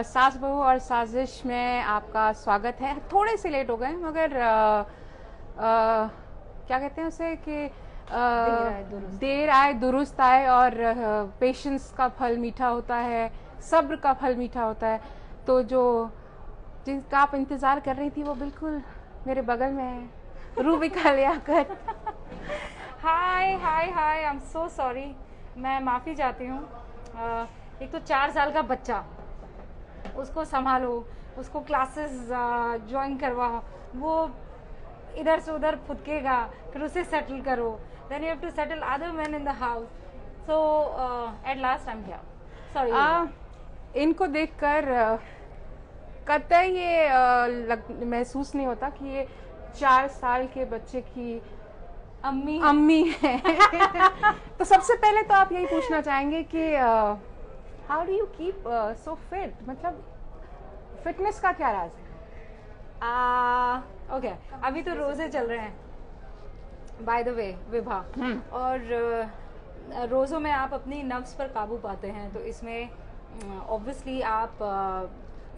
सास बहू और साजिश में आपका स्वागत है। थोड़े से लेट हो गए मगर क्या कहते हैं उसे कि देर आए दुरुस्त आए, और पेशेंस का फल मीठा होता है, सब्र का फल मीठा होता है। तो जो जिसका आप इंतज़ार कर रही थी वो बिल्कुल मेरे बगल में है, रूबिका लियाकत। हाय हाय हाय, आई एम सो सॉरी, मैं माफ़ी चाहती हूँ। एक तो 4 साल का बच्चा, उसको संभालो, उसको क्लासेस ज्वाइन करवाओ, वो इधर से उधर फुदकेगा, फिर उसे सेटल करो, then you have to settle other man in the house. So at last I am here, sorry. इनको देखकर कतई ये महसूस नहीं होता कि ये 4 साल के बच्चे की अम्मी है। तो सबसे पहले तो आप यही पूछना चाहेंगे कि how do you keep so fit, मतलब फिटनेस का क्या राज है? ओके, अभी तो रोजे चल रहे हैं बाय द वे विभा, और रोज़ों में आप अपनी नफ्स पर काबू पाते हैं। तो इसमें ऑब्वियसली आप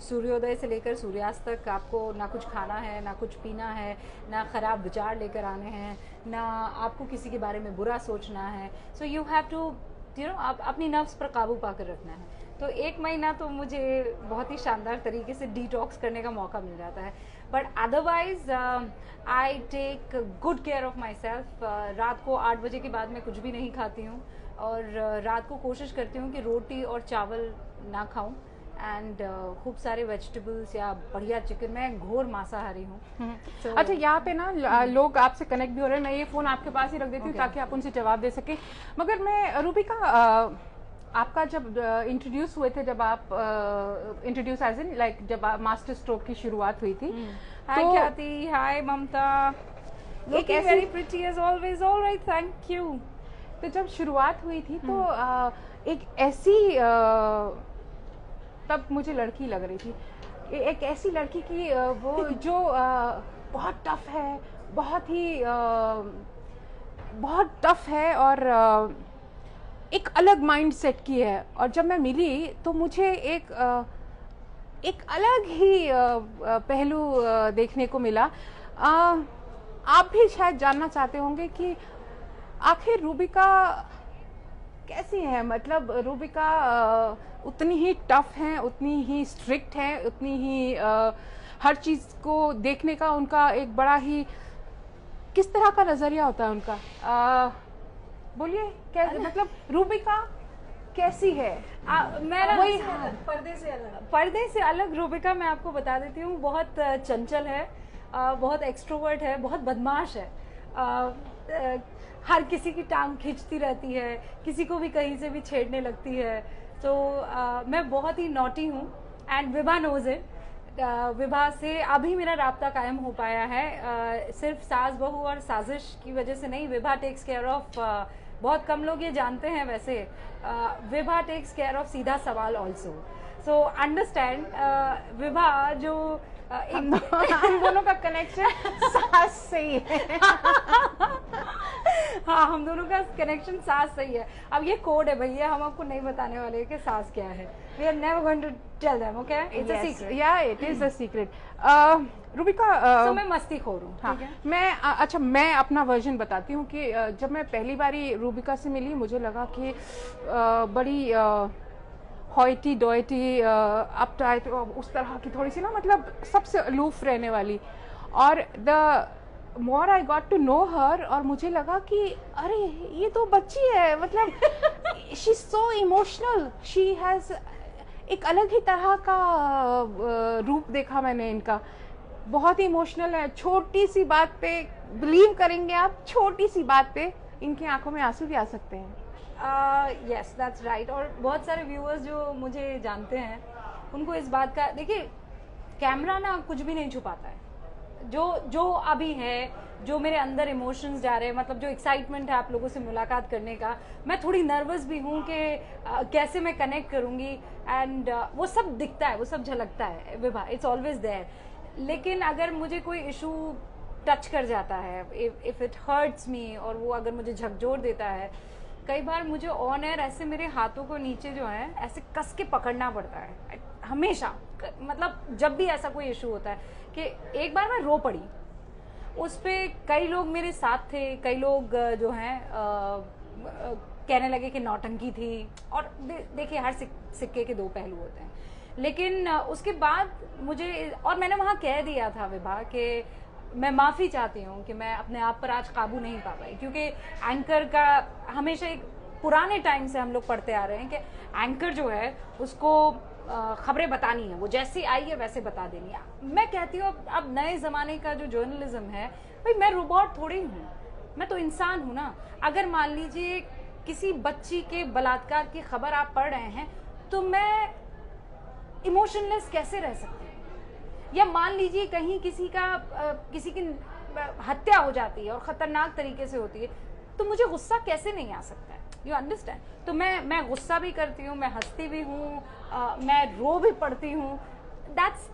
सूर्योदय से लेकर सूर्यास्त तक आपको ना कुछ खाना है, ना कुछ पीना है, ना ख़राब विचार लेकर आने हैं, ना आपको किसी के बारे में बुरा सोचना है। सो यू हैव टू आप अपनी नफ्स पर काबू पाकर रखना है। तो 1 महीना तो मुझे बहुत ही शानदार तरीके से डिटॉक्स करने का मौका मिल जाता है। But otherwise I take good care of myself. रात को 8 बजे के बाद मैं कुछ भी नहीं खाती हूँ, और रात को कोशिश करती हूँ कि रोटी और चावल ना खाऊं, एंड खूब सारे वेजिटेबल्स या बढ़िया चिकन। मैं घोर मांसाहारी हूँ। अच्छा, यहाँ पे ना लोग आपसे कनेक्ट भी हो रहे हैं। मैं ये फ़ोन आपके पास ही रख देती हूँ ताकि आप उनसे जवाब दे सके। मगर मैं रूबिका, आपका जब इंट्रोड्यूस हुए थे, जब आप इंट्रोड्यूस एज इन लाइक जब मास्टर स्ट्रोक की शुरुआत हुई थी, हाय ख्याति, हाय ममता, एक ऐसी very pretty as always, alright, thank you. तो जब शुरुआत हुई थी तो एक ऐसी तब मुझे लड़की लग रही थी, एक ऐसी लड़की की वो जो बहुत टफ है, बहुत टफ है, और एक अलग माइंड सेट की है। और जब मैं मिली तो मुझे एक अलग ही पहलू देखने को मिला। आप भी शायद जानना चाहते होंगे कि आखिर रूबिका कैसी है। मतलब रूबिका उतनी ही टफ हैं, उतनी ही स्ट्रिक्ट हैं, उतनी ही हर चीज़ को देखने का उनका एक बड़ा ही किस तरह का नज़रिया होता है उनका। बोलिए कैसे, मतलब रूबिका कैसी है? वही पर्दे से अलग रूबिका मैं आपको बता देती हूँ। बहुत चंचल है, बहुत एक्सट्रोवर्ट है, बहुत बदमाश है, हर किसी की टांग खींचती रहती है, किसी को भी कहीं से भी छेड़ने लगती है। तो मैं बहुत ही नॉटी हूँ, and Vibha knows it. Vibha से अभी मेरा राब्ता कायम हो पाया है, सिर्फ सास बहू और साजिश की वजह से नहीं। विभा टेक्स केयर ऑफ, बहुत कम लोग ये जानते हैं वैसे, विभा टेक्स केयर ऑफ सीधा सवाल ऑल्सो। सो अंडरस्टैंड विभा, जो हम दोनों का कनेक्शन सास से ही है। हाँ, हम दोनों का कनेक्शन सास सही है। अब ये कोड है भैया, हम आपको नहीं बताने वाले कि सास क्या है। We are never going to tell them, okay? It's a secret. Yeah, it is a secret. Rubika, तो मैं मस्ती खोर हूँ, हाँ, ठीक है? अच्छा, मैं अपना वर्जन बताती हूँ कि जब मैं पहली बारी रूबिका से मिली, मुझे लगा कि बड़ी हॉइटी डॉइटी, अपटाइट, उस तरह की थोड़ी सी ना, मतलब सबसे अलूफ रहने वाली। और the more I got to know her, और मुझे लगा कि अरे ये तो बच्ची है, मतलब she is so emotional, she has एक अलग ही तरह का रूप देखा मैंने इनका। बहुत ही इमोशनल है, छोटी सी बात पे, बिलीव करेंगे आप, छोटी सी बात पे इनकी आंखों में आंसू भी आ सकते हैं। Yes, that's right. और बहुत सारे व्यूअर्स जो मुझे जानते हैं उनको इस बात का, देखिए कैमरा ना कुछ भी नहीं छुपाता है। जो अभी है, जो मेरे अंदर इमोशंस जा रहे हैं, मतलब जो एक्साइटमेंट है आप लोगों से मुलाकात करने का, मैं थोड़ी नर्वस भी हूँ कि कैसे मैं कनेक्ट करूँगी, एंड वो सब दिखता है, वो सब झलकता है विभा, इट्स ऑलवेज देयर। लेकिन अगर मुझे कोई इशू टच कर जाता है, इफ इट हर्ट्स मी, और वो अगर मुझे झकझोर देता है, कई बार मुझे ऑन एयर ऐसे मेरे हाथों को नीचे जो है ऐसे कस के पकड़ना पड़ता है। हमेशा, मतलब जब भी ऐसा कोई इशू होता है कि एक बार मैं रो पड़ी, उस पे कई लोग मेरे साथ थे, कई लोग जो हैं कहने लगे कि नौटंकी थी, और देखिए हर सिक्के के दो पहलू होते हैं। लेकिन उसके बाद मुझे, और मैंने वहाँ कह दिया था विभा कि मैं माफ़ी चाहती हूँ कि मैं अपने आप पर आज काबू नहीं पा पाई, क्योंकि एंकर का हमेशा एक पुराने टाइम से हम लोग पढ़ते आ रहे हैं कि एंकर जो है उसको खबरें बतानी है, वो जैसी आई है वैसे बता देनी है। मैं कहती हूँ अब नए ज़माने का जो जर्नलिज्म है, भाई मैं रोबोट थोड़ी हूँ, मैं तो इंसान हूँ ना। अगर मान लीजिए किसी बच्ची के बलात्कार की खबर आप पढ़ रहे हैं तो मैं इमोशनलेस कैसे रह सकती हूँ? या मान लीजिए कहीं किसी की हत्या हो जाती है और ख़तरनाक तरीके से होती है, तो मुझे गुस्सा कैसे नहीं आ सकता है? You understand? तो मैं गुस्सा भी करती हूँ, मैं हंसती भी हूँ, मैं रो भी पड़ती हूँ। That's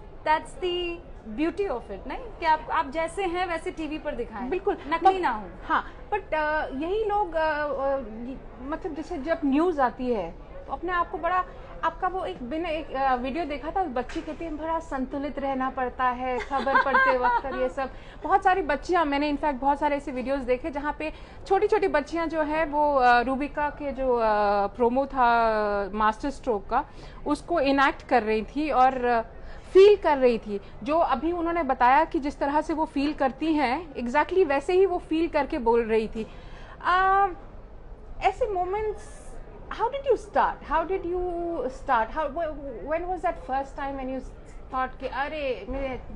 the beauty of it, नहीं कि आप जैसे हैं वैसे टीवी पर दिखाएं, बिल्कुल नकली ना हो। हाँ, बट यही लोग मतलब जैसे जब न्यूज़ आती है तो अपने आप को बड़ा, आपका वो एक वीडियो देखा था, बच्ची कहती है बड़ा संतुलित रहना पड़ता है खबर पढ़ते वक्त, और ये सब बहुत सारी बच्चियां, मैंने इनफैक्ट बहुत सारे ऐसे वीडियोस देखे जहाँ पे छोटी छोटी बच्चियां जो है वो रूबिका के जो प्रोमो था मास्टर स्ट्रोक का, उसको इनैक्ट कर रही थी और फील कर रही थी। जो अभी उन्होंने बताया कि जिस तरह से वो फील करती हैं, एग्जैक्टली वैसे ही वो फील करके बोल रही थी। ऐसे moments, how did you start? When was that first time when you thought कि अरे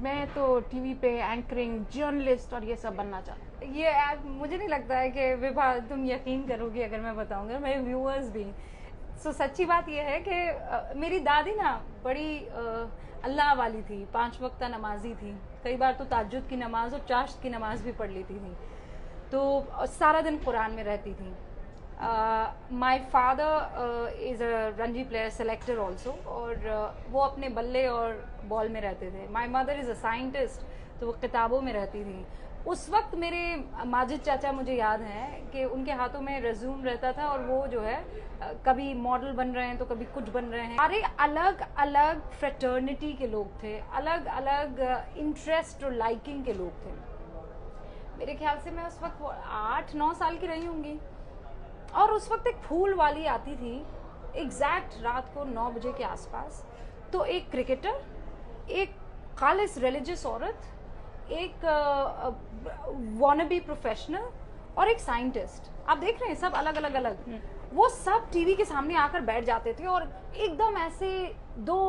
मैं तो टीवी पे एंकरिंग, जर्नलिस्ट और ये सब बनना चाहती हूँ? ये मुझे नहीं लगता है कि विभा तुम यकीन करोगी अगर मैं बताऊंगा, मेरे व्यूअर्स भी। सच्ची बात यह है कि मेरी दादी ना बड़ी अल्लाह वाली थी, 5 वक्त नमाजी थी, कई बार तो ताज्जुद की नमाज और चाश्त की नमाज भी पढ़ लेती थी, तो सारा दिन कुरान में रहती थी। My father is a Ranji player, selector also, और वो अपने बल्ले और बॉल में रहते थे। My mother is a scientist, तो वो किताबों में रहती थी। उस वक्त मेरे माजिद चाचा, मुझे याद है कि उनके हाथों में रेज्यूम रहता था, और वो जो है कभी मॉडल बन रहे हैं तो कभी कुछ बन रहे हैं। सारे अलग अलग फ्रेटर्निटी के लोग थे, अलग अलग इंटरेस्ट और लाइकिंग के लोग थे। मेरे ख्याल से मैं उस वक्त 8-9 साल की रही होंगी, और उस वक्त एक फूल वाली आती थी एग्जैक्ट रात को 9 बजे के आसपास। तो एक क्रिकेटर, एक खालिस रिलीजियस औरत, एक वॉनबी प्रोफेशनल और एक साइंटिस्ट, आप देख रहे हैं सब अलग अलग, वो सब टीवी के सामने आकर बैठ जाते थे और एकदम ऐसे दो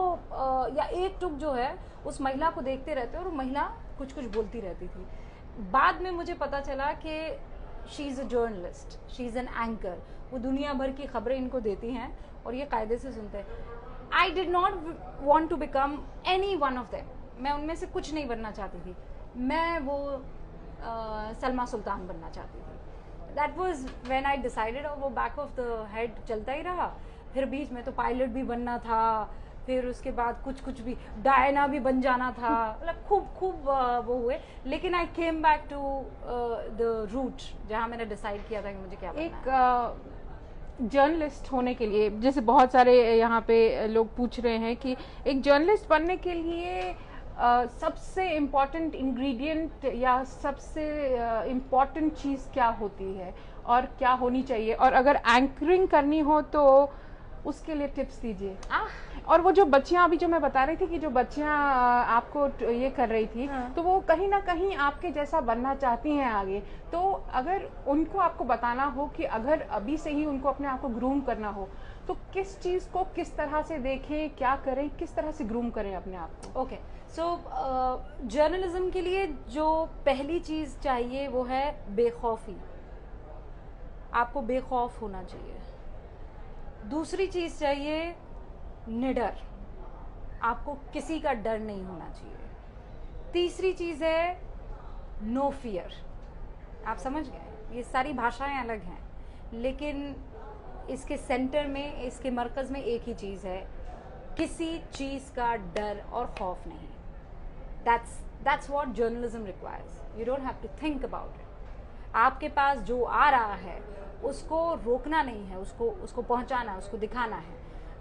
या एक टुक जो है उस महिला को देखते रहते, और वो महिला कुछ कुछ बोलती रहती थी। बाद में मुझे पता चला कि she is a journalist, she is an anchor, वो दुनिया भर की खबरें इनको देती हैं और ये कायदे से सुनते हैं। I did not want to become any one of them, मैं उनमें से कुछ नहीं बनना चाहती थी, मैं वो सलमा सुल्तान बनना चाहती थी। That was when I decided, और वो बैक ऑफ द हेड चलता ही रहा। फिर बीच में तो पायलट भी बनना था, फिर उसके बाद कुछ भी डायना भी बन जाना था, मतलब खूब वो हुए। लेकिन I came back to the root जहाँ मैंने डिसाइड किया था कि मुझे क्या बनना है। एक जर्नलिस्ट होने के लिए, जैसे बहुत सारे यहाँ पे लोग पूछ रहे हैं कि एक जर्नलिस्ट बनने के लिए सबसे इम्पॉर्टेंट इंग्रेडिएंट या सबसे इम्पॉर्टेंट चीज़ क्या होती है और क्या होनी चाहिए, और अगर एंकरिंग करनी हो तो उसके लिए टिप्स दीजिए। और वो जो बच्चियां अभी जो मैं बता रही थी कि जो बच्चियां आपको ये कर रही थी, तो वो कहीं ना कहीं आपके जैसा बनना चाहती हैं आगे, तो अगर उनको आपको बताना हो कि अगर अभी से ही उनको अपने आप को ग्रूम करना हो तो किस चीज़ को किस तरह से देखें, क्या करें, किस तरह से ग्रूम करें अपने आप को? ओके, सो जर्नलिज्म के लिए जो पहली चीज़ चाहिए वो है बेखौफी। आपको बेखौफ होना चाहिए। दूसरी चीज़ चाहिए निडर, आपको किसी का डर नहीं होना चाहिए। तीसरी चीज़ है नो फियर। आप समझ गए, ये सारी भाषाएं अलग हैं, लेकिन इसके सेंटर में, इसके मरकज़ में एक ही चीज़ है, किसी चीज़ का डर और खौफ नहीं। That's what journalism requires. You don't have to think about it. आपके पास जो आ रहा है उसको रोकना नहीं है, उसको पहुंचाना है, उसको दिखाना है।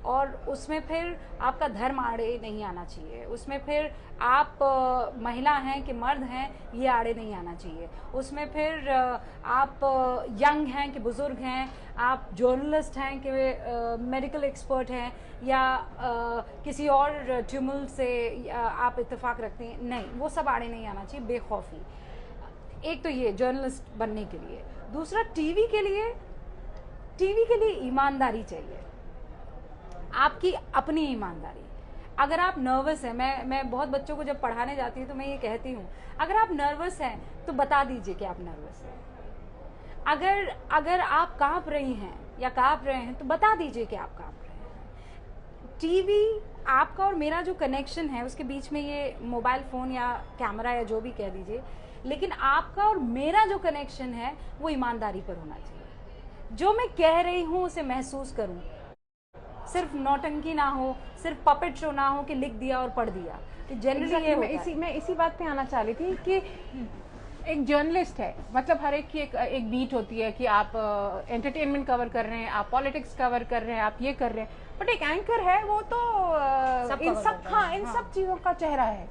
और उसमें फिर आपका धर्म आड़े नहीं आना चाहिए, उसमें फिर आप महिला हैं कि मर्द हैं ये आड़े नहीं आना चाहिए, उसमें फिर आप यंग हैं कि बुज़ुर्ग हैं, आप जर्नलिस्ट हैं कि मेडिकल एक्सपर्ट हैं, या किसी और ट्यूमुल्ट से आप इत्तेफाक रखते हैं, नहीं, वो सब आड़े नहीं आना चाहिए बेखौफी। एक तो ये जर्नलिस्ट बनने के लिए, दूसरा टीवी के लिए ईमानदारी चाहिए, आपकी अपनी ईमानदारी। अगर आप नर्वस हैं, मैं बहुत बच्चों को जब पढ़ाने जाती हूँ तो मैं ये कहती हूँ, अगर आप नर्वस हैं तो बता दीजिए कि आप नर्वस हैं। अगर आप कांप रही हैं या कांप रहे हैं तो बता दीजिए कि आप कांप रहे हैं। टीवी, आपका और मेरा जो कनेक्शन है उसके बीच में ये मोबाइल फ़ोन या कैमरा या जो भी कह दीजिए, लेकिन आपका और मेरा जो कनेक्शन है वो ईमानदारी पर होना चाहिए। जो मैं कह रही हूँ उसे महसूस करूँ, सिर्फ नौटंकी ना हो, सिर्फ पपेट शो ना हो कि लिख दिया और पढ़ दिया। तो जनरली ये होता है। मैं इसी बात पे आना चाह रही थी कि एक जर्नलिस्ट है, मतलब हर एक की एक बीट होती है कि आप एंटरटेनमेंट कवर कर रहे हैं, आप पॉलिटिक्स कवर कर रहे हैं, आप ये कर रहे हैं, बट एक एंकर है वो तो इन सब चीज़ों का चेहरा है।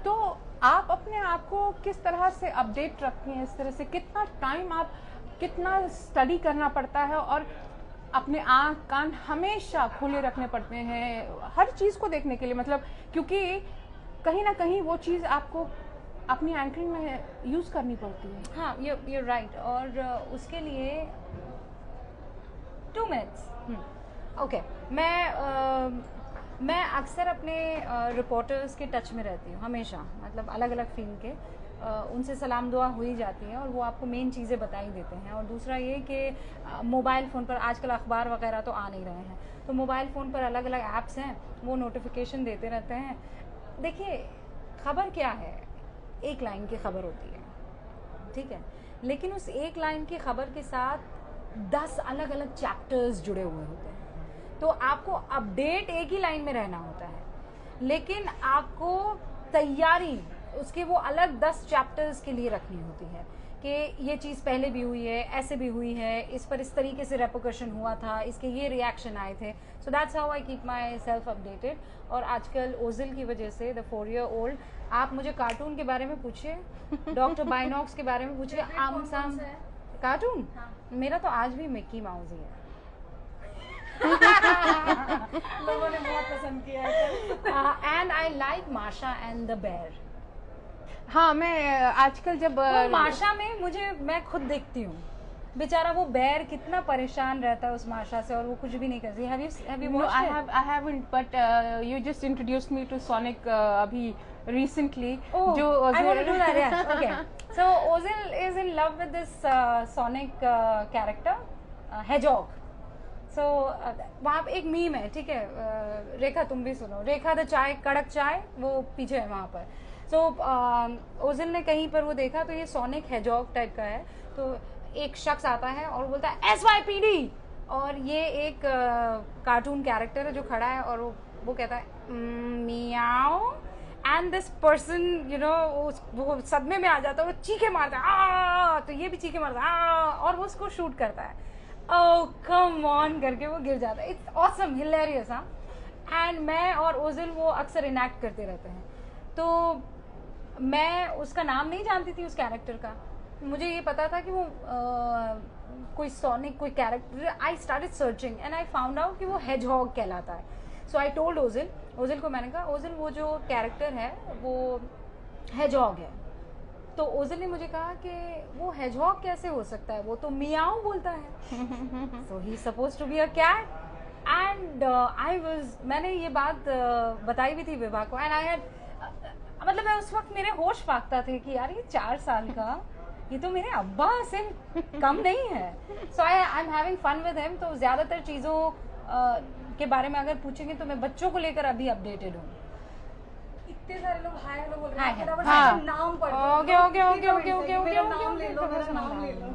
तो आप अपने आप को किस तरह से अपडेट रखती हैं, इस तरह से कितना टाइम आप, कितना स्टडी करना पड़ता है, और अपने आँख कान हमेशा खुले रखने पड़ते हैं हर चीज़ को देखने के लिए, मतलब क्योंकि कहीं ना कहीं वो चीज़ आपको अपनी एंकरिंग में यूज़ करनी पड़ती है। हाँ, you're right। और उसके लिए 2 मिनट्स ओके, मैं अक्सर अपने रिपोर्टर्स के टच में रहती हूँ हमेशा, मतलब अलग अलग फील्ड के, उनसे सलाम दुआ हो ही जाती है और वो आपको मेन चीज़ें बता ही देते हैं। और दूसरा ये कि मोबाइल फ़ोन पर आजकल अखबार वगैरह तो आ नहीं रहे हैं, तो मोबाइल फ़ोन पर अलग अलग ऐप्स हैं, वो नोटिफिकेशन देते रहते हैं। देखिए, खबर क्या है, एक लाइन की खबर होती है, ठीक है, लेकिन उस एक लाइन की खबर के साथ 10 अलग अलग चैप्टर्स जुड़े हुए होते हैं। तो आपको अपडेट एक ही लाइन में रहना होता है, लेकिन आपको तैयारी उसके वो अलग 10 चैप्टर्स के लिए रखनी होती है कि ये चीज़ पहले भी हुई है, ऐसे भी हुई है, इस पर इस तरीके से रेपोकशन हुआ था, इसके ये रिएक्शन आए थे। So that's how I keep my self updated. और आजकल ओजिल की वजह से, द 4-year-old, आप मुझे कार्टून के बारे में पूछिए, डॉक्टर बाइनॉक्स के बारे में पूछिए, आम साम कार्टून, मेरा तो आज भी मिक्की माउस ही है। लोगों ने बहुत पसंद किया है। एंड आई लाइक माशा एंड द बेयर। हाँ, मैं आजकल जब माशा में मैं खुद देखती हूँ, बेचारा वो बेर कितना परेशान रहता है उस माशा से, और वो कुछ भी नहीं करती। Have you watched it? I haven't, but you just introduced me to Sonic अभी recently. Oh, जो I want to do that. Yeah. Okay. So Ozil is in love with this Sonic character, Hedgehog. So वहाँ पे एक meme है, ठीक है, रेखा तुम भी सुनो, रेखा द चाय कड़क चाय, वो पीछे है वहाँ पर। So ओजिल ने कहीं पर वो देखा, तो ये सोनिक हेजॉग टाइप का है, तो एक शख्स आता है और बोलता है SYPD, और ये एक कार्टून कैरेक्टर है जो खड़ा है और वो कहता है Miao, and this person you know वो सदमे में आ जाता है, वो चीखे मारता है, तो ये भी चीखे मारता है, और वो उसको शूट करता है, ओह कम ऑन करके वो गिर जाता है। It's awesome, hilarious. हाँ, एंड मैं और ओजिल वो अक्सर इनैक्ट करते रहते हैं। तो मैं उसका नाम नहीं जानती थी उस कैरेक्टर का, मुझे ये पता था कि वो कोई सोनिक कोई character. I started searching and I found out कि वो हेजहॉग कहलाता है। सो आई टोल्ड ओजिल को मैंने कहा, ओजिल वो जो कैरेक्टर है वो हेजहॉग है। तो ओजिल ने मुझे कहा कि वो हेजहॉग कैसे हो सकता है, वो तो मियाओ बोलता है। So he suppose to be a cat, and मैंने ये बात बताई भी थी विभा को, एंड आई हैड, मतलब मैं उस वक्त मेरे होश फाख्ता थे कि यार ये 4 साल का, ये तो मेरे अब्बा से कम नहीं है। So I am having fun with him. तो ज़्यादातर चीज़ों के बारे में अगर पूछेंगे तो मैं बच्चों को लेकर अभी अपडेटेड हूँ। इतने सारे लोग हाय हेलो बोल रहे हाय, हैं, फटाफट हाँ। से नाम पढ़ दो। Okay okay okay okay okay मेरा ओके नाम ले लो, मेरा नाम ले लो।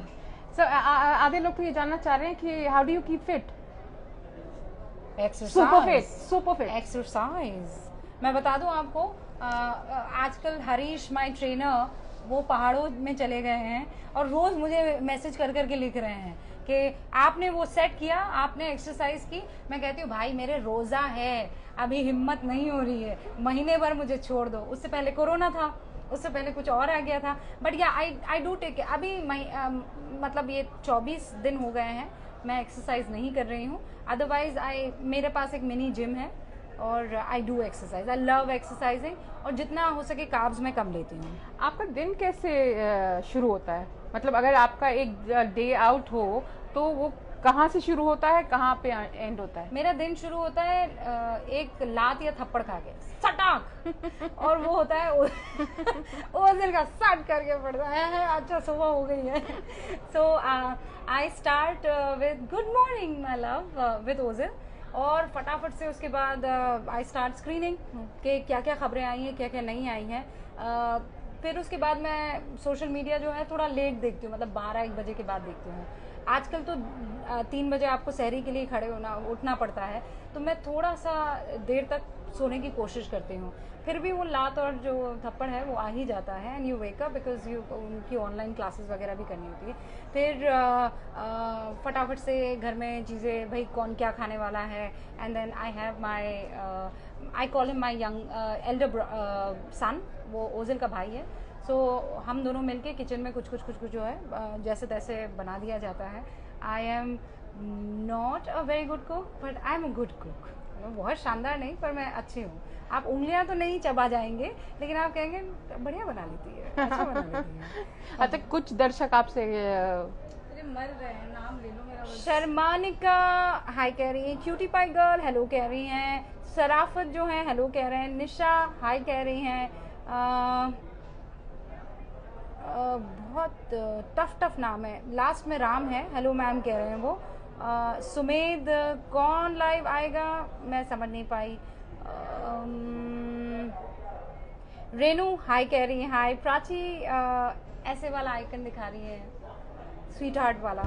So, आधे लोग तो ये जानना चाह रहे हैं कि how do you keep fit? Super fit exercise. मैं बता दूं आपको, आजकल हरीश माय ट्रेनर वो पहाड़ों में चले गए हैं और रोज मुझे मैसेज कर करके लिख रहे हैं कि आपने वो सेट किया, आपने एक्सरसाइज की, मैं कहती हूँ भाई मेरे रोज़ा है, अभी हिम्मत नहीं हो रही है, महीने भर मुझे छोड़ दो। उससे पहले कोरोना था, उससे पहले कुछ और आ गया था, बट या आई डू टेक। अभी मतलब ये 24 दिन हो गए हैं मैं एक्सरसाइज नहीं कर रही हूँ। अदरवाइज मेरे पास एक मिनी जिम है और I do exercise, I love exercising, और जितना हो सके कार्ब्स मैं कम लेती हूँ। आपका दिन कैसे शुरू होता है? मतलब अगर आपका एक डे आउट हो तो वो कहाँ से शुरू होता है, कहाँ पे एंड होता है? मेरा दिन शुरू होता है एक लात या थप्पड़ खा के, सटाक और वो होता है ओझल का सट करके पड़ता है, अच्छा सुबह हो गई है। So I start with good morning my love with ओझल, और फटाफट से उसके बाद आई स्टार्ट स्क्रीनिंग कि क्या क्या खबरें आई हैं, क्या क्या नहीं आई हैं। फिर उसके बाद मैं सोशल मीडिया जो है थोड़ा लेट देखती हूँ, मतलब 12-1 बजे के बाद देखती हूँ। आजकल तो 3 बजे आपको सहरी के लिए उठना पड़ता है, तो मैं थोड़ा सा देर तक सोने की कोशिश करती हूँ। फिर भी वो लात और जो थप्पड़ है वो आ ही जाता है, and you wake up because you उनकी ऑनलाइन क्लासेस वगैरह भी करनी होती है। फिर फटाफट से घर में चीज़ें, भाई कौन क्या खाने वाला है, and then I have my I call him my young elder son, वो ओझल का भाई है। सो हम दोनों मिलके किचन में कुछ जो है जैसे तैसे बना दिया जाता है। I am not a very good cook but I am a good cook. मैं बहुत शानदार नहीं, पर मैं अच्छी हूँ। आप उंगलियां तो नहीं चबा जाएंगे, लेकिन आप कहेंगे बढ़िया बना लेती है, अच्छा बना लेती है। अच्छा, कुछ दर्शक आपसे मर रहे हैं, नाम ले लो मेरा। शर्मानिका हाय कह रही है, क्यूटी पाई गर्ल हेलो कह रही हैं, सराफत जो है हेलो कह रहे हैं, निशा हाय कह रही हैं। बहुत टफ नाम है, लास्ट में राम है, हेलो मैम कह रहे हैं वो। सुमेद कौन लाइव आएगा मैं समझ नहीं पाई। रेनू हाय कह रही है, हाय। प्राची ऐसे वाला आइकन दिखा रही है, स्वीट हार्ट वाला।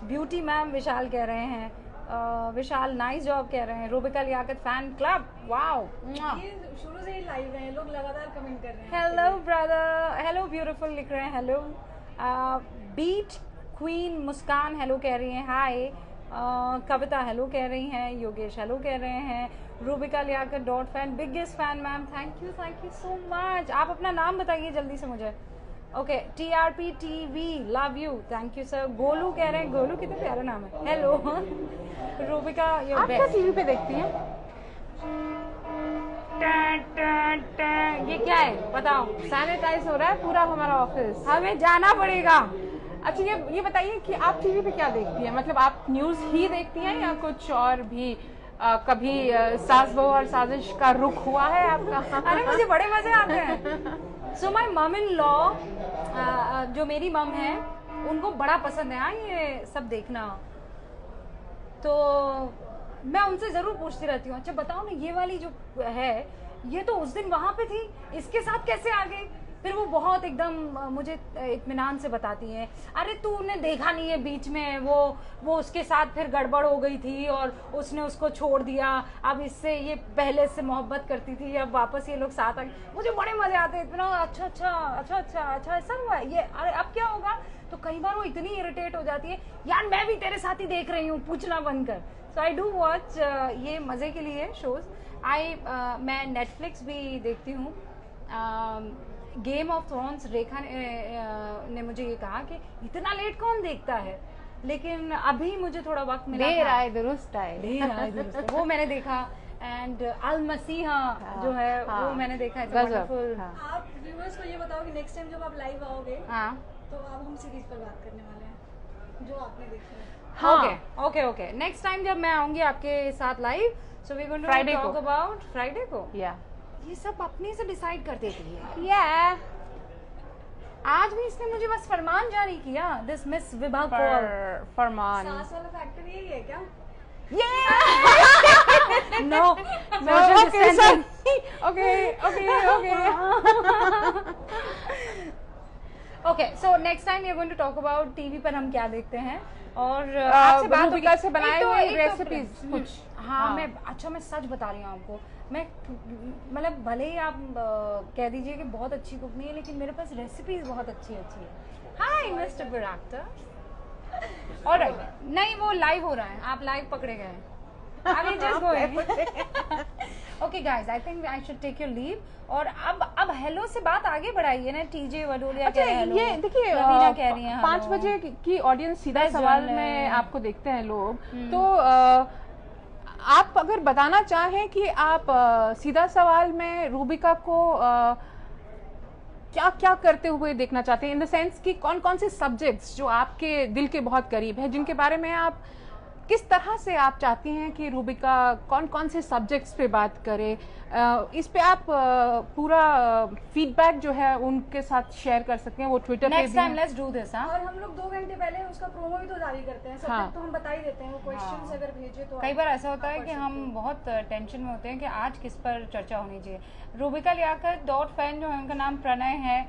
ब्यूटी मैम विशाल कह रहे हैं, विशाल नाइस जॉब कह रहे हैं। Rubika Liyaquat fan club, wow, ये शुरू से ही लाइव है, लोग लगातार कमेंट कर रहे हैं। हेलो ब्रदर, हेलो ब्यूटीफुल लिख रहे हैं, हेलो। बीट क्वीन मुस्कान हेलो कह रही हैं, हाय। कविता हेलो कह रही हैं, योगेश हेलो कह रहे हैं। Rubika Liyaquat dot fan, biggest fan ma'am, thank you so much. आप अपना नाम बताइए जल्दी से मुझे। Okay, TRP TV love you, thank you sir. Golu कह रहे हैं, गोलू कितना प्यारा नाम है, हेलो। रूबिका योर आप क्या बेस्ट। टीवी पे देखती हैं? ये क्या है बताओ? सैनिटाइज हो रहा है पूरा हमारा ऑफिस। हमें जाना पड़ेगा। अच्छा, ये बताइए कि आप टीवी पे क्या देखती हैं? मतलब आप न्यूज़ ही देखती हैं या कुछ और भी? कभी सास बहू और साजिश का रुख हुआ है आपका? अरे मुझे बड़े मजे आते हैं। सो माई मम इन लॉ, जो मेरी मम है, उनको बड़ा पसंद है हाँ ये सब देखना, तो मैं उनसे जरूर पूछती रहती हूँ, अच्छा बताओ ना ये वाली जो है ये तो उस दिन वहां पे थी, इसके साथ कैसे आ गई? फिर वो बहुत एकदम मुझे इत्मीनान से बताती हैं, अरे तूने देखा नहीं है बीच में वो उसके साथ फिर गड़बड़ हो गई थी और उसने उसको छोड़ दिया, अब इससे ये पहले से मोहब्बत करती थी, अब वापस ये लोग साथ आ गए। मुझे बड़े मजे आते हैं, इतना अच्छा ऐसा हुआ है ये, अरे अब क्या होगा? तो कई बार वो इतनी इरिटेट हो जाती है, यार मैं भी तेरे साथ ही देख रही हूँ, पूछना बंद कर। सो आई डू वॉच, ये मज़े के लिए शोज़। मैं नेटफ्लिक्स भी देखती हूँ। गेम ऑफ थ्रोन्स, रेखा ने मुझे ये कहा कि इतना लेट कौन देखता है, लेकिन अभी मुझे थोड़ा वक्त मिला, देर आए दुरुस्त आए। वो मैंने देखा। एंड अल मसीहा जो है वो मैंने देखा है, वंडरफुल। आप व्यूअर्स को ये बताओ कि नेक्स्ट टाइम जब आप लाइव आओगे हाँ तो अब हम सीरीज पर बात करने वाले हैं जो आपने देखी है। हाँ ओके नेक्स्ट टाइम जब मैं आऊंगी आपके साथ live, so we going to Friday talk को। अबाउट फ्राइडे को। या ये सब अपने से डिसाइड कर देती है। या आज भी इसने मुझे बस फरमान जारी किया, दिस मिस विभा कौर। फरमान। सास वाला फैक्टर यही है क्या? No okay, so next time we are going to talk about TV पर हम क्या देखते हैं, और आपसे बात रूबिका होगी। से बनाए एक तो- हुए एक तो- रेसिपीज कुछ। हाँ मैं सच बता रही हूँ आपको, मैं मतलब भले ही आप कह दीजिए कि बहुत अच्छी कुक नहीं है, लेकिन मेरे पास रेसिपीज बहुत अच्छी है। हाय मिस्टर गुड एक्टर। ऑलराइट, नहीं वो लाइव हो रहा है, आप लाइव पकड़े गए हैं। I mean, just going. Okay guys, I think I should take your leave. और अब हेलो से बात आगे बढ़ाइए ना। टीजे वडोलिया कह रहे हैं हेलो, ये देखिए रवीना कह रही हैं 5 बजे की ऑडियंस सीधा सवाल में आपको देखते हैं लोग, तो आप अगर बताना चाहें कि आप सीधा सवाल में रूबिका को क्या क्या करते हुए देखना चाहते हैं, इन द सेंस कि कौन कौन से सब्जेक्ट्स जो आपके दिल के बहुत करीब है, जिनके बारे में आप किस तरह से आप चाहती हैं कि रूबिका कौन कौन से सब्जेक्ट्स पे बात करे, इस पे आप पूरा फीडबैक जो है उनके साथ शेयर कर सकते हैं। वो ट्विटर पे next time let's do this. और हम लोग 2 घंटे पहले उसका प्रोमो भी तो जारी करते हैं, हाँ। तो हम बता ही देते हैं, वो क्वेश्चंस अगर भेजे तो कई बार ऐसा होता है कि हम बहुत टेंशन में होते हैं कि आज किस पर चर्चा होनी चाहिए। रूबिका लियाकत डॉट फैन जो है उनका नाम प्रणय है।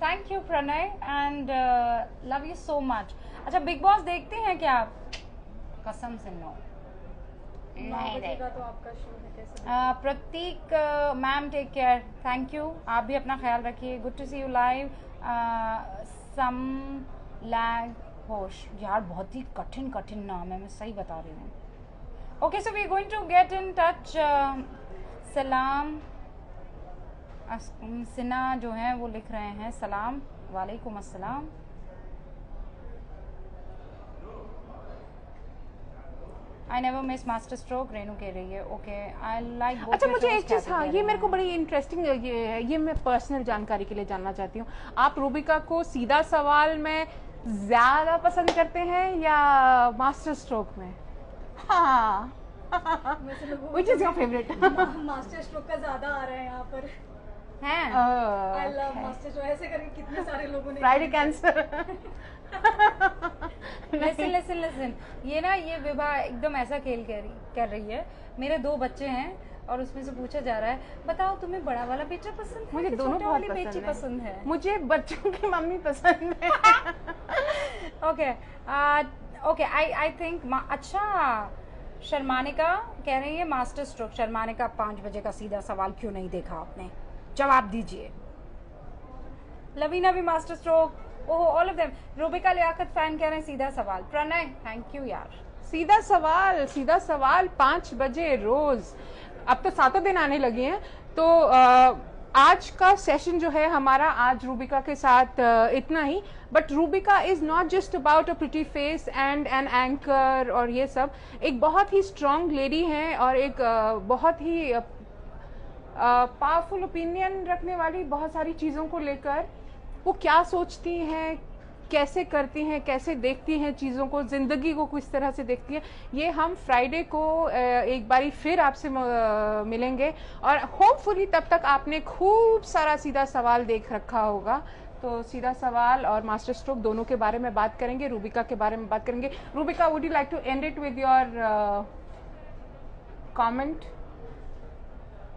Thank you Pranay and love you so much. अच्छा, बिग बॉस देखते हैं क्या आप? कसम से नो, नहीं बजेगा तो आपका शो है, कैसे Prateek ma'am take care, thank you, आप भी अपना ख्याल रखिए, good to see you live. सम लैग होश, यार बहुत ही कठिन कठिन नाम है, मैं सही बता रही हूँ। Okay, so we are going to get in touch. सलाम सिन्हा जो हैं वो लिख रहे हैं सलाम वालेकुम अस्सलाम। I never miss master stroke, Renu कह रही है। Okay, I like both. अच्छा, मुझे एक चीज, हाँ ये मेरे को बड़ी इंटरेस्टिंग, ये मैं पर्सनल जानकारी के लिए जानना चाहती हूँ, आप रूबिका को सीधा सवाल में ज्यादा पसंद करते हैं या मास्टर स्ट्रोक में? हाँ, which is your favourite? Master stroke का ज्यादा आ रहा है यहाँ पर। हैं? आई लव मास्टर स्ट्रोक, ऐसे करके कितने सारे लोगों ने Friday cancer. Listen listen listen, ये ना ये विभा एकदम ऐसा खेल कर रही है। मेरे 2 बच्चे हैं और उसमें से पूछा जा रहा है बताओ तुम्हें बड़ा वाला बेटा पसंद है मुझे कि दोनों छोटे बहुत वाली बेटी पसंद है? मुझे बच्चों की मम्मी पसंद है। ओके ओके, आई थिंक अच्छा, शर्मानिका कह रही है मास्टर स्ट्रोक। शर्मानिका 5 बजे का सीधा सवाल क्यों नहीं देखा आपने, जवाब दीजिए। लवीना भी masterstroke, oh all of them. Rubika Liyaquat fan कह रहे हैं सीधा सवाल। प्रणय थैंक यू यार। सीधा सवाल 5 बजे रोज, अब तो 7 दिन आने लगे हैं। तो आज का सेशन जो है हमारा, आज रूबिका के साथ इतना ही। But Rubika is not just about a pretty face and an anchor और ये सब, एक बहुत ही स्ट्रांग लेडी हैं और एक बहुत ही पावरफुल ओपिनियन रखने वाली, बहुत सारी चीज़ों को लेकर वो क्या सोचती हैं, कैसे करती हैं, कैसे देखती हैं चीज़ों को, ज़िंदगी को किस तरह से देखती हैं, ये हम फ्राइडे को एक बारी फिर आपसे मिलेंगे। और होपफुली तब तक आपने खूब सारा सीधा सवाल देख रखा होगा। तो सीधा सवाल और मास्टर स्ट्रोक दोनों के बारे में बात करेंगे, रूबिका के बारे में बात करेंगे। Rubika, would you like to end it with your comment?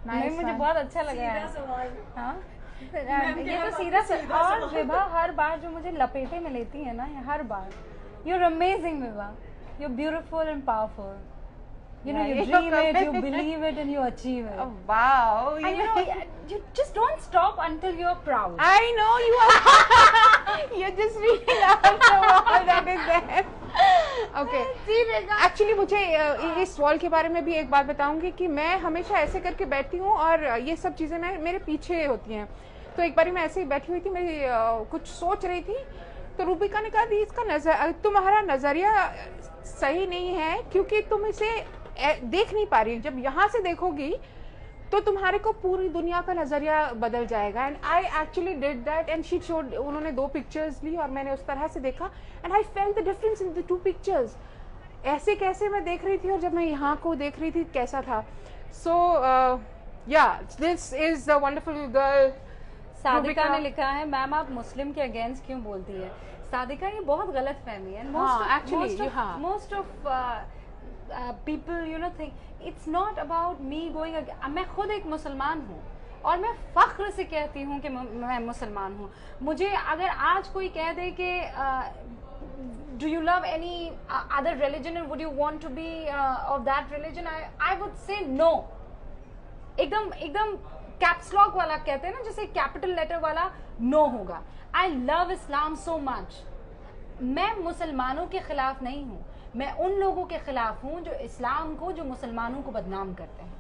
नहीं, मुझे बहुत अच्छा लगा सीधा है। सवाल। हाँ, ये तो सीधा और विभा हर बार जो मुझे लपेटे में लेती है ना, हर बार, you are amazing Vibha, you are beautiful and powerful, you know, you dream it, you believe it and you achieve it. Oh, wow. And you know, you just don't stop until you're proud. I know you are. You're just reading out the wall that is there. Okay. Actually मुझे इस wall के बारे में भी एक बात बताऊंगी कि मैं हमेशा ऐसे करके बैठती हूँ और ये सब चीज़ें मेरे पीछे होती हैं। तो एक बारी मैं ऐसे ही बैठी हुई थी, मैं कुछ सोच रही थी, तो रूबिका ने कहा दी इसका तुम्हारा नज़रिया सही नहीं है क्योंकि तुम इसे देख नहीं पा रही, जब यहाँ से देखोगी तो तुम्हारे को पूरी दुनिया का नजरिया बदल जाएगा। And I actually did that and she showed, उन्होंने 2 पिक्चर्स ली और मैंने उस तरह से देखा and I felt the difference in the 2 pictures. ऐसे कैसे मैं देख रही थी और जब मैं यहाँ को देख रही थी कैसा था। सो या this is the wonderful girl. Sadiqa ने लिखा है मैम आप मुस्लिम के अगेंस्ट क्यों बोलती है? सादिका, ये बहुत गलत फहमी है। Most of people, you know, think it's not about me going against. मैं खुद एक मुसलमान हूँ और मैं फख्र से कहती हूँ कि मैं मुसलमान हूँ। मुझे अगर आज कोई कह दे कि do you love any other religion and would you want to be of that religion, I would say no. एकदम कैप्स लॉक वाला कहते हैं ना, जैसे कैपिटल लेटर वाला नो होगा। I love Islam so much मैं मुसलमानों के खिलाफ नहीं हूँ, मैं उन लोगों के खिलाफ हूँ जो इस्लाम को, जो मुसलमानों को बदनाम करते हैं।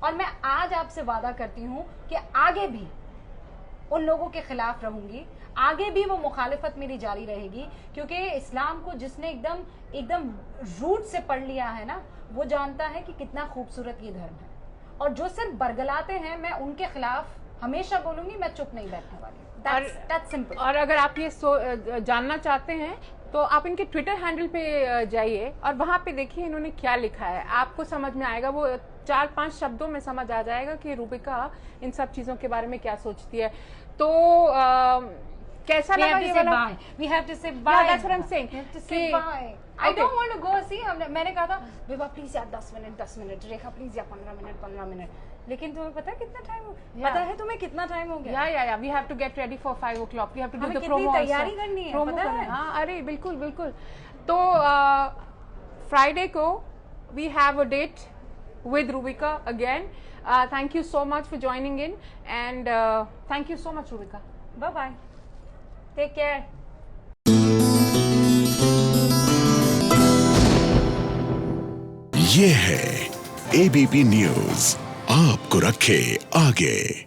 और मैं आज आपसे वादा करती हूँ कि आगे भी उन लोगों के खिलाफ रहूंगी, आगे भी वो मुखालिफत मेरी जारी रहेगी, क्योंकि इस्लाम को जिसने एकदम एकदम रूट से पढ़ लिया है ना, वो जानता है कि कितना खूबसूरत ये धर्म है। और जो सिर्फ बरगलाते हैं, मैं उनके खिलाफ हमेशा बोलूंगी, मैं चुप नहीं बैठने वाली। That's simple. और अगर आप ये जानना चाहते हैं तो आप इनके ट्विटर हैंडल पे जाइए और वहां पे देखिए इन्होंने क्या लिखा है, आपको समझ में आएगा। वो 4-5 शब्दों में समझ आ जाएगा कि रूबिका इन सब चीजों के बारे में क्या सोचती है। तो कैसा लगा ये वाला? We have to say bye. Yeah, that's what I'm saying. We have to say कि- bye. I Okay. don't want to go. See, मैंने कहा था विभा प्लीज यार 10 मिनट, रेखा प्लीज यार 15 मिनट। लेकिन तुम्हें पता है कितना टाइम Yeah. पता है तुम्हें कितना टाइम हो गया? या we have to get ready for 5 o'clock. We have to do हमें the कितनी promo also. तैयारी करनी है, Promo पता करना है? हाँ, अरे बिल्कुल बिल्कुल। तो फ्राइडे को we have a date with Rubika again. Thank you so much for joining in and thank you so much Rubika. Bye bye. Take care. ये है एबीपी न्यूज, आपको रखे आगे।